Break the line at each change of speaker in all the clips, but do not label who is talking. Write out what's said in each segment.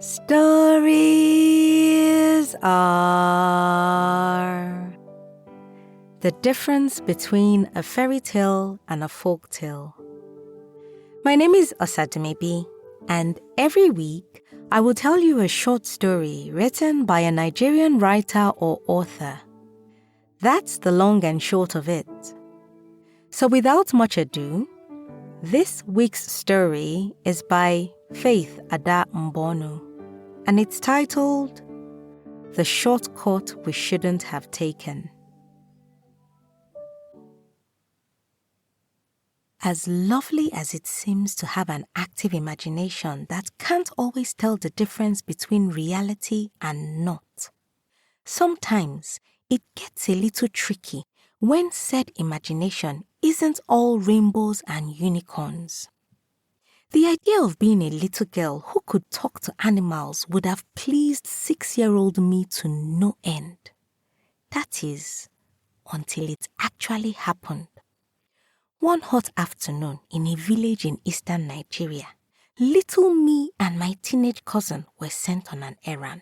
Stories are the difference between a fairy tale and a folk tale. My name is Osademebi, and every week I will tell you a short story written by a Nigerian writer or author. That's the long and short of it. So without much ado, this week's story is by Faith Ada Mbonu, and it's titled The Shortcut We Shouldn't Have Taken. As lovely as it seems to have an active imagination that can't always tell the difference between reality and not, sometimes it gets a little tricky when said imagination isn't all rainbows and unicorns. The idea of being a little girl who could talk to animals would have pleased 6-year-old me to no end. That is, until it actually happened. One hot afternoon in a village in eastern Nigeria, little me and my teenage cousin were sent on an errand.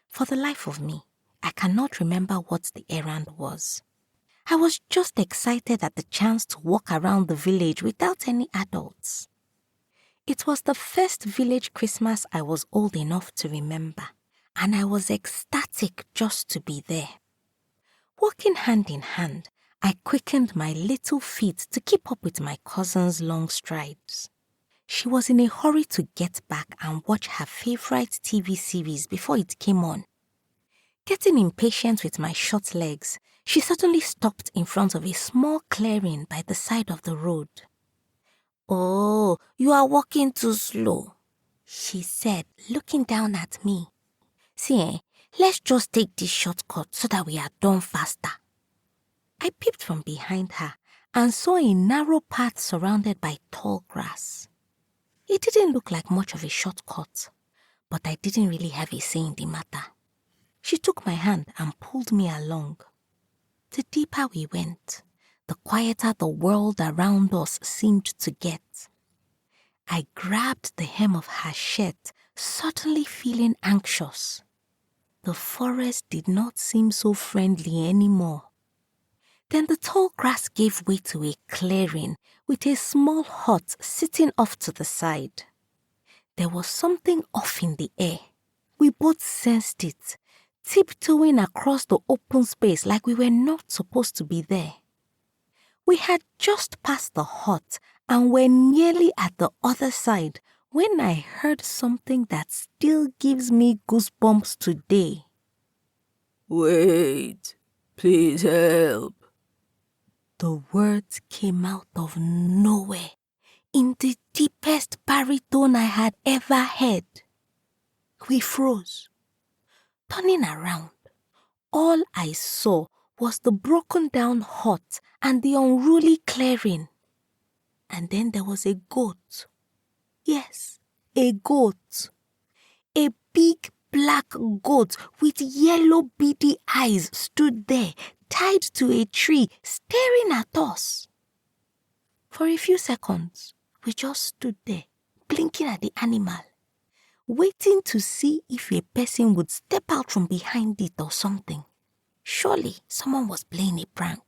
For the life of me, I cannot remember what the errand was. I was just excited at the chance to walk around the village without any adults. It was the first village Christmas I was old enough to remember, and I was ecstatic just to be there. Walking hand in hand, I quickened my little feet to keep up with my cousin's long strides. She was in a hurry to get back and watch her favorite TV series before it came on. Getting impatient with my short legs, she suddenly stopped in front of a small clearing by the side of the road. "Oh, you are walking too slow," she said, looking down at me. "See, let's just take this shortcut so that we are done faster." I peeped from behind her and saw a narrow path surrounded by tall grass. It didn't look like much of a shortcut, but I didn't really have a say in the matter. She took my hand and pulled me along. The deeper we went, the quieter the world around us seemed to get. I grabbed the hem of her shirt, suddenly feeling anxious. The forest did not seem so friendly anymore. Then the tall grass gave way to a clearing with a small hut sitting off to the side. There was something off in the air. We both sensed it, tiptoeing across the open space like we were not supposed to be there. We had just passed the hut and were nearly at the other side when I heard something that still gives me goosebumps today.
"Wait, please help."
The words came out of nowhere in the deepest baritone I had ever heard. We froze. Turning around, all I saw was the broken down hut and the unruly clearing. And then there was a goat. Yes, a goat. A big black goat with yellow beady eyes stood there, tied to a tree, staring at us. For a few seconds, we just stood there, blinking at the animal, waiting to see if a person would step out from behind it or something. Surely someone was playing a prank.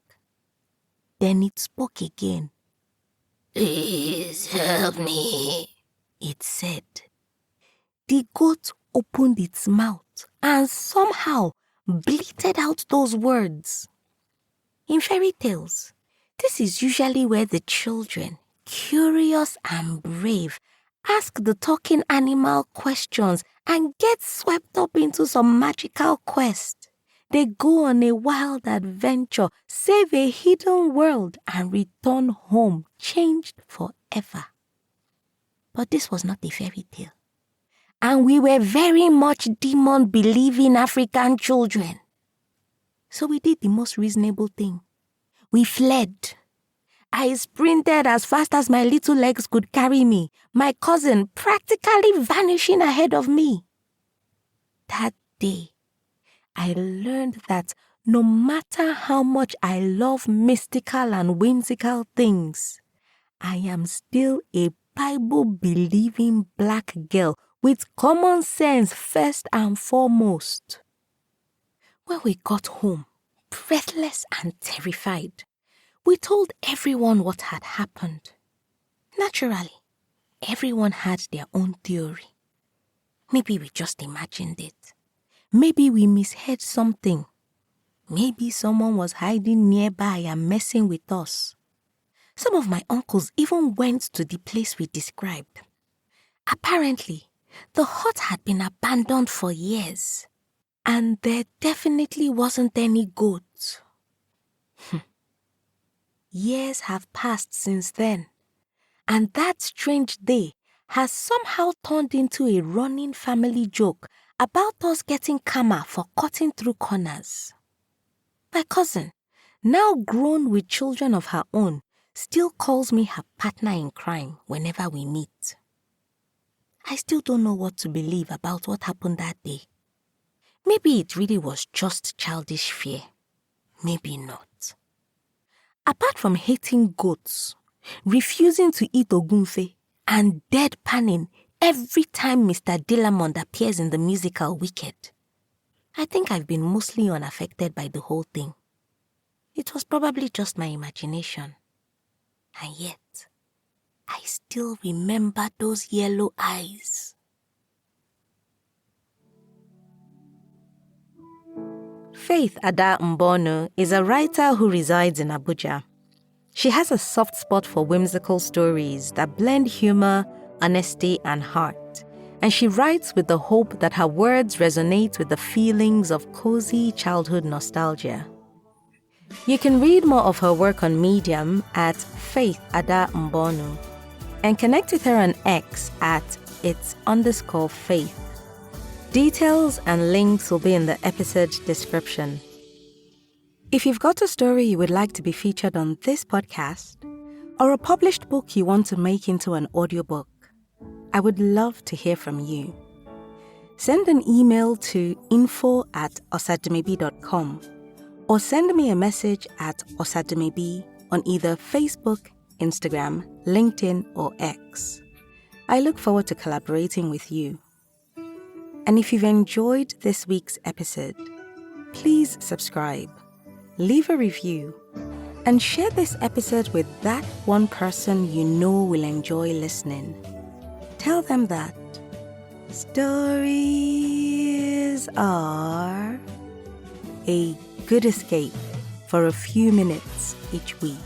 Then it spoke again.
"Please help me,"
it said. The goat opened its mouth and somehow bleated out those words. In fairy tales, this is usually where the children, curious and brave, ask the talking animal questions and get swept up into some magical quest. They go on a wild adventure, save a hidden world, and return home changed forever. But this was not a fairy tale. And we were very much demon-believing African children. So we did the most reasonable thing. We fled. I sprinted as fast as my little legs could carry me, my cousin practically vanishing ahead of me. That day, I learned that no matter how much I love mystical and whimsical things, I am still a Bible-believing black girl with common sense first and foremost. When we got home, breathless and terrified, we told everyone what had happened. Naturally, everyone had their own theory. Maybe we just imagined it. Maybe we misheard something. Maybe someone was hiding nearby and messing with us. Some of my uncles even went to the place we described. Apparently, the hut had been abandoned for years, and there definitely wasn't any goat. Years have passed since then, and that strange day has somehow turned into a running family joke about us getting karma for cutting through corners. My cousin, now grown with children of her own, still calls me her partner in crime whenever we meet. I still don't know what to believe about what happened that day. Maybe it really was just childish fear. Maybe not. Apart from hating goats, refusing to eat ogunfe, and deadpanning every time Mr. Dilamond appears in the musical Wicked, I think I've been mostly unaffected by the whole thing. It was probably just my imagination. And yet, I still remember those yellow eyes. Faith Ada Mbonu is a writer who resides in Abuja. She has a soft spot for whimsical stories that blend humor, honesty, and heart. And she writes with the hope that her words resonate with the feelings of cozy childhood nostalgia. You can read more of her work on Medium at Faith Ada Mbonu and connect with her on X at its_faith. Details and links will be in the episode description. If you've got a story you would like to be featured on this podcast, or a published book you want to make into an audiobook, I would love to hear from you. Send an email to info@osademebi.com or send me a message at Osademebi on either Facebook, Instagram, LinkedIn, or X. I look forward to collaborating with you. And if you've enjoyed this week's episode, please subscribe, leave a review, and share this episode with that one person you know will enjoy listening. Tell them that stories are a good escape for a few minutes each week.